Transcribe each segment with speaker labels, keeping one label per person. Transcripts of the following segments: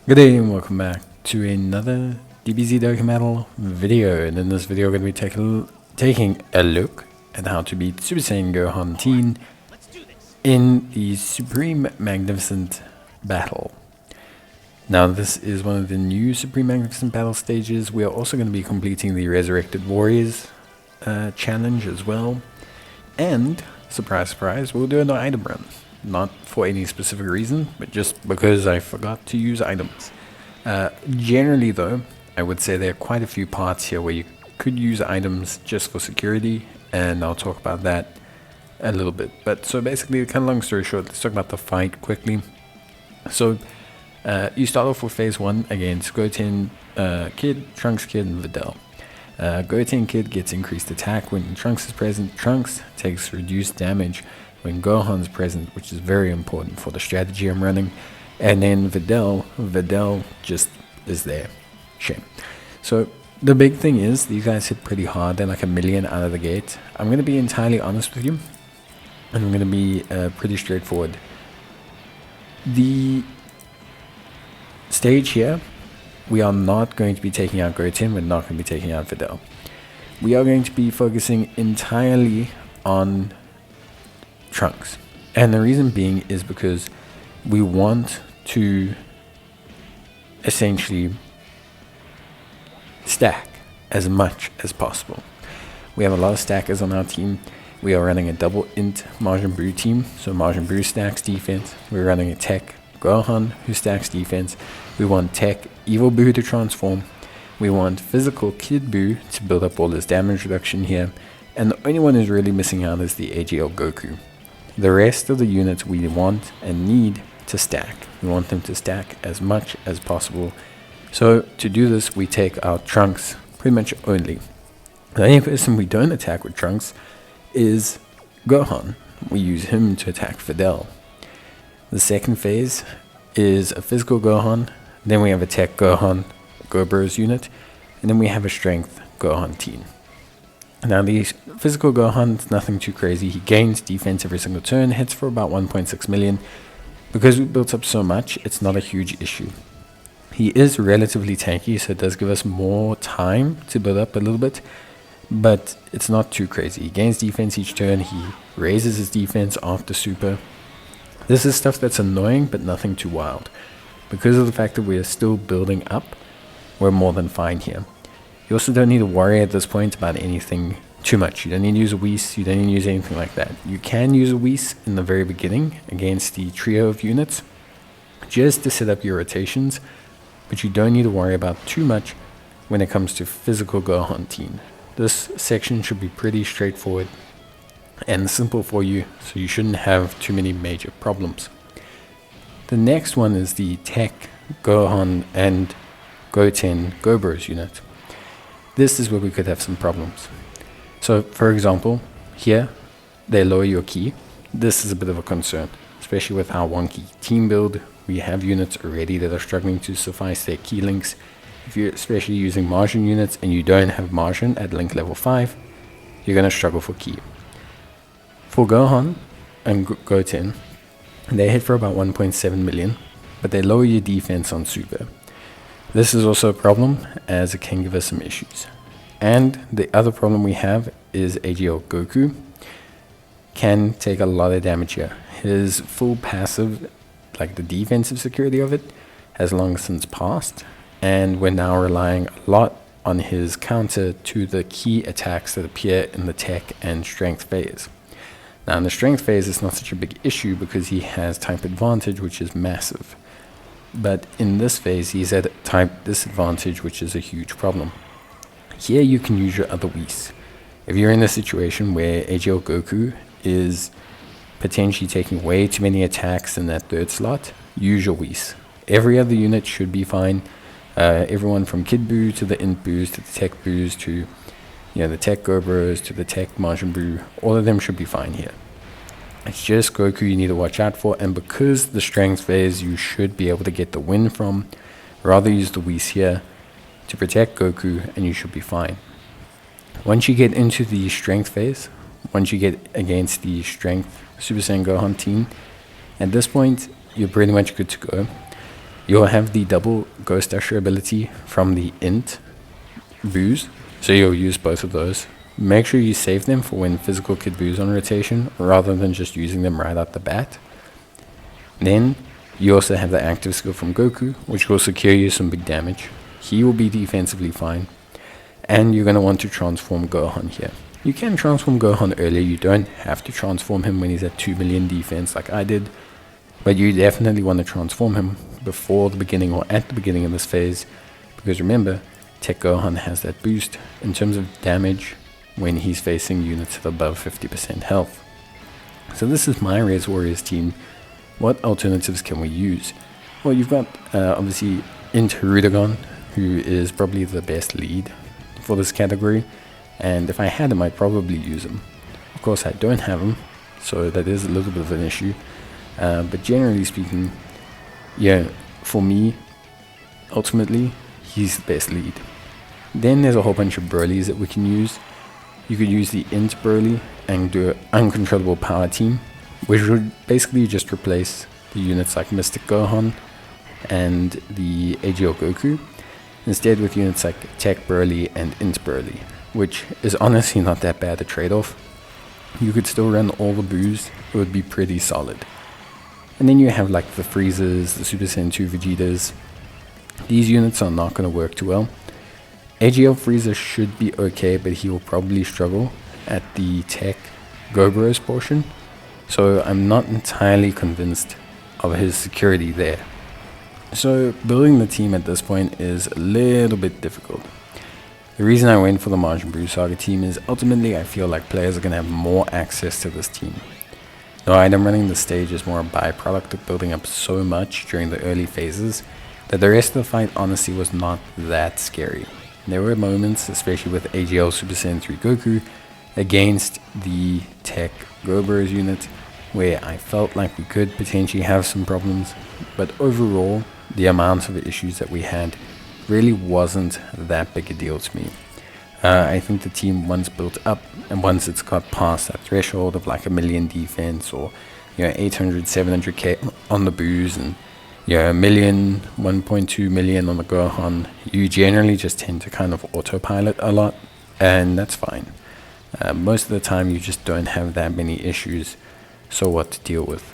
Speaker 1: Good day and welcome back to another DBZ Dokkan Battle video, and in this video we're going to be taking a look at how to beat Super Saiyan Gohan Teen in the Supreme Magnificent Battle. Now this is one of the new Supreme Magnificent Battle stages. We are also going to be completing the Resurrected Warriors challenge as well, and surprise surprise, we'll do an item run. Not for any specific reason, but just because I forgot to use items. Generally though, I would say there are quite a few parts here where you could use items just for security, and I'll talk about that a little bit. But so basically, kind of long story short, let's talk about the fight quickly. So you start off with phase 1 against Goten Kid, Trunks Kid, and Videl. Goten Kid gets increased attack when Trunks is present. Trunks takes reduced damage when Gohan's present, which is very important for the strategy I'm running. And then Videl just is there. Shame. So the big thing is, these guys hit pretty hard. They're like a million out of the gate. I'm going to be entirely honest with you, and I'm going to be pretty straightforward. The stage here, we are not going to be taking out Goten, we're not going to be taking out Videl. We are going to be focusing entirely on Trunks, and the reason being is because we want to essentially stack as much as possible. We have a lot of stackers on our team. We are running a double int Majin Buu team, so Majin Buu stacks defense. We're running a tech Gohan who stacks defense. We want tech Evil Buu to transform. We want physical Kid Buu to build up all this damage reduction here, and the only one who's really missing out is the AGL Goku. The rest of the units we want and need to stack. We want them to stack as much as possible. So to do this, we take out Trunks pretty much only. The only person we don't attack with Trunks is Gohan. We use him to attack Videl. The second phase is a physical Gohan. Then we have a tech Gohan, Gobros unit. And then we have a strength Gohan Teen. Now the physical Gohan is nothing too crazy. He gains defense every single turn, hits for about 1.6 million. Because we built up so much, it's not a huge issue. He is relatively tanky, so it does give us more time to build up a little bit, but it's not too crazy. He gains defense each turn, he raises his defense after super. This is stuff that's annoying, but nothing too wild. Because of the fact that we are still building up, we're more than fine here. You also don't need to worry at this point about anything too much. You don't need to use a Whis, you don't need to use anything like that. You can use a Whis in the very beginning against the trio of units, just to set up your rotations, but you don't need to worry about too much when it comes to physical Gohan Teen. This section should be pretty straightforward and simple for you, so you shouldn't have too many major problems. The next one is the Tech Gohan and Goten Gobros unit. This is where we could have some problems. So for example, here they lower your ki. This is a bit of a concern, especially with how wonky team build. We have units already that are struggling to suffice their ki links. If you're especially using Majin units and you don't have Majin at link level 5, you're going to struggle for ki. For Gohan and Goten, they hit for about 1.7 million, but they lower your defense on super. This is also a problem, as it can give us some issues. And the other problem we have is AGL Goku can take a lot of damage here. His full passive, like the defensive security of it, has long since passed, and we're now relying a lot on his counter to the key attacks that appear in the tech and strength phase. Now in the strength phase it's not such a big issue because he has type advantage, which is massive. But in this phase, he's at a type disadvantage, which is a huge problem. Here you can use your other Whis. If you're in a situation where AGL Goku is potentially taking way too many attacks in that third slot, use your Whis. Every other unit should be fine. Everyone from Kid Buu to the Int Boos to the Tech Boos to the Tech Gobros to the Tech Majin Buu, all of them should be fine here. It's just Goku you need to watch out for, and because the strength phase you should be able to get the win from, rather use the Whis here to protect Goku and you should be fine. Once you get into the strength phase, once you get against the strength Super Saiyan Gohan team, at this point you're pretty much good to go. you'll have the double Ghost Usher ability from the Int boos, so you'll use both of those. Make sure you save them for when physical kid boos on rotation, rather than just using them right out the bat. Then you also have the active skill from Goku, which will secure you some big damage. He will be defensively fine. And you're going to want to transform Gohan here. You can transform Gohan earlier, you don't have to transform him when he's at 2 million defense like I did. But you definitely want to transform him before the beginning or at the beginning of this phase. Because remember, Tech Gohan has that boost in terms of damage when he's facing units at above 50% health. So this is my Res Warriors team. What alternatives can we use? Well, you've got obviously Rudagon, who is probably the best lead for this category, and if I had him I'd probably use him. Of course I don't have him, so that is a little bit of an issue, but generally speaking, yeah, for me ultimately he's the best lead. Then there's a whole bunch of Broly's that we can use. You could use the Int Broly and do an uncontrollable power team, which would basically just replace the units like Mystic Gohan and the AGL Goku, instead with units like Tech Broly and Int Broly, which is honestly not that bad a trade-off. You could still run all the boos, it would be pretty solid. And then you have like the Freezers, the Super Saiyan 2 Vegetas. These units are not going to work too well. AGL Freezer should be okay, but he will probably struggle at the Tech Gobros portion, so I'm not entirely convinced of his security there. So building the team at this point is a little bit difficult. The reason I went for the Majin Buu Saga team is ultimately I feel like players are going to have more access to this team. The item running the stage is more a byproduct of building up so much during the early phases that the rest of the fight honestly was not that scary. There were moments, especially with AGL Super Saiyan 3 Goku against the Tech Gobros unit, where I felt like we could potentially have some problems, but overall the amount of issues that we had really wasn't that big a deal to me. I think the team, once built up and once it's got past that threshold of like 1 million defense, or 800, 700k on the boos, and 1 million, 1.2 million on the Gohan, you generally just tend to kind of autopilot a lot, and that's fine. Most of the time you just don't have that many issues, so what to deal with.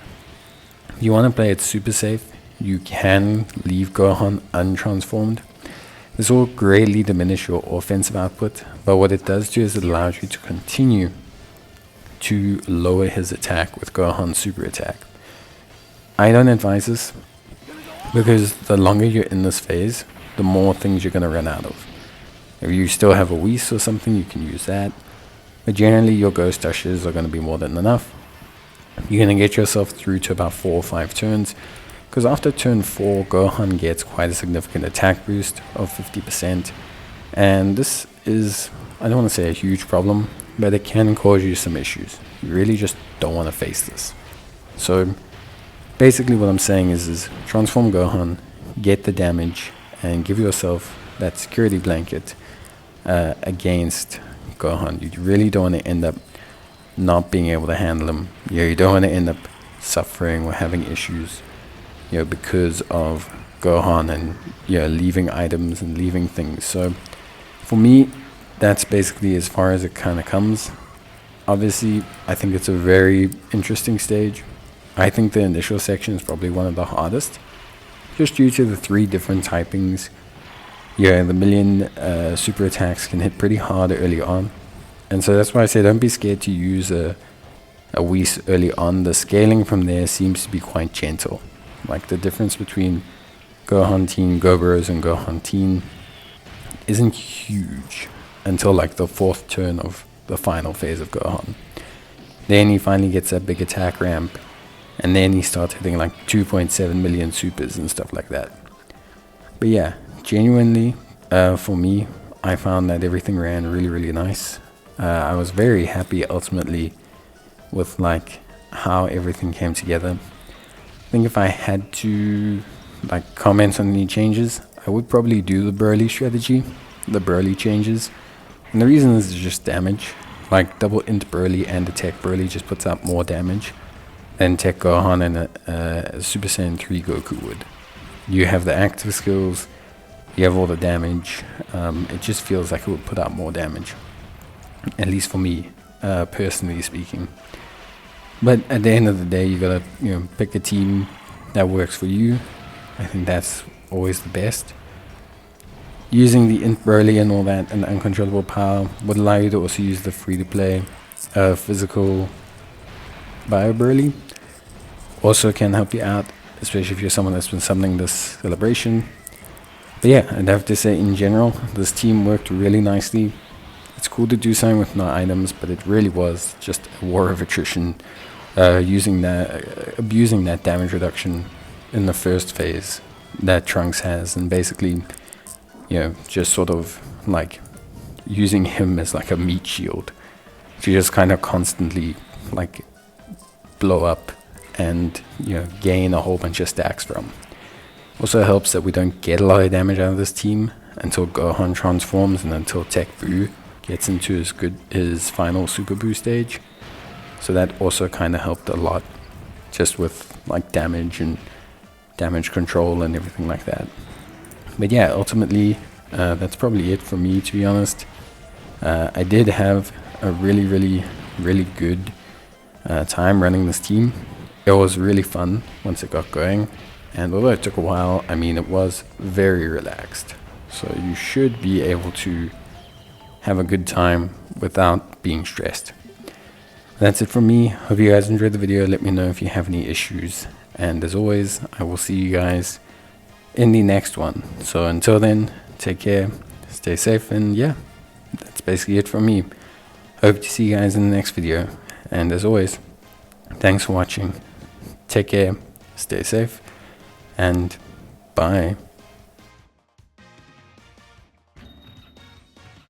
Speaker 1: You want to play it super safe. You can leave Gohan untransformed. This will greatly diminish your offensive output, but what it does do is it allows you to continue to lower his attack with Gohan's super attack. I don't advise this, because the longer you're in this phase, the more things you're going to run out of. If you still have a Whis or something, you can use that, but generally your Ghost Ushers are going to be more than enough. You're going to get yourself through to about 4 or 5 turns, because after turn 4, Gohan gets quite a significant attack boost of 50%, and this is, I don't want to say a huge problem, but it can cause you some issues. You really just don't want to face this. So basically what I'm saying is transform Gohan, get the damage, and give yourself that security blanket against Gohan. You really don't want to end up not being able to handle him. You don't want to end up suffering or having issues because of Gohan and leaving items and leaving things. So for me, that's basically as far as it kind of comes. Obviously, I think it's a very interesting stage. I think the initial section is probably one of the hardest, just due to the 3 different typings. The million super attacks can hit pretty hard early on, and so that's why I say don't be scared to use a Whis early on. The scaling from there seems to be quite gentle. Like the difference between Gohan Teen Gobros and Gohan Teen isn't huge until like the 4th turn of the final phase of Gohan. Then he finally gets that big attack ramp, and then he starts hitting like 2.7 million supers and stuff like that. But yeah, genuinely, for me, I found that everything ran really, really nice. I was very happy ultimately with like how everything came together. I think if I had to like comment on any changes, I would probably do the Broly strategy, the Broly changes. And the reason is just damage. Like double Int Broly and a Tech Broly just puts out more damage than Tech Gohan and a Super Saiyan 3 Goku would. you have the active skills, you have all the damage. It just feels like it would put out more damage, at least for me, personally speaking. But at the end of the day, you gotta pick a team that works for you. I think that's always the best. Using the int Broly and all that and the uncontrollable power would allow you to also use the free-to-play physical Bio Broly. Also can help you out, especially if you're someone that's been summoning this celebration. But yeah, I'd have to say in general, this team worked really nicely. It's cool to do something with no items, but it really was just a war of attrition, abusing that damage reduction in the first phase that Trunks has, and basically, just sort of like using him as like a meat shield to just kind of constantly like blow up and gain a whole bunch of stacks from. Also helps that we don't get a lot of damage out of this team until Gohan transforms and until Tech Buu gets into his final Super Buu stage. So that also kind of helped a lot, just with like damage and damage control and everything like that. But yeah, ultimately that's probably it for me, to be honest. I did have a really good time running this team. It was really fun once it got going, and although it took a while, I mean, it was very relaxed. So you should be able to have a good time without being stressed. That's it from me. Hope you guys enjoyed the video. Let me know if you have any issues. And as always, I will see you guys in the next one. So until then, take care, stay safe, and yeah, that's basically it from me. Hope to see you guys in the next video. And as always, thanks for watching. Take care, stay safe, and bye.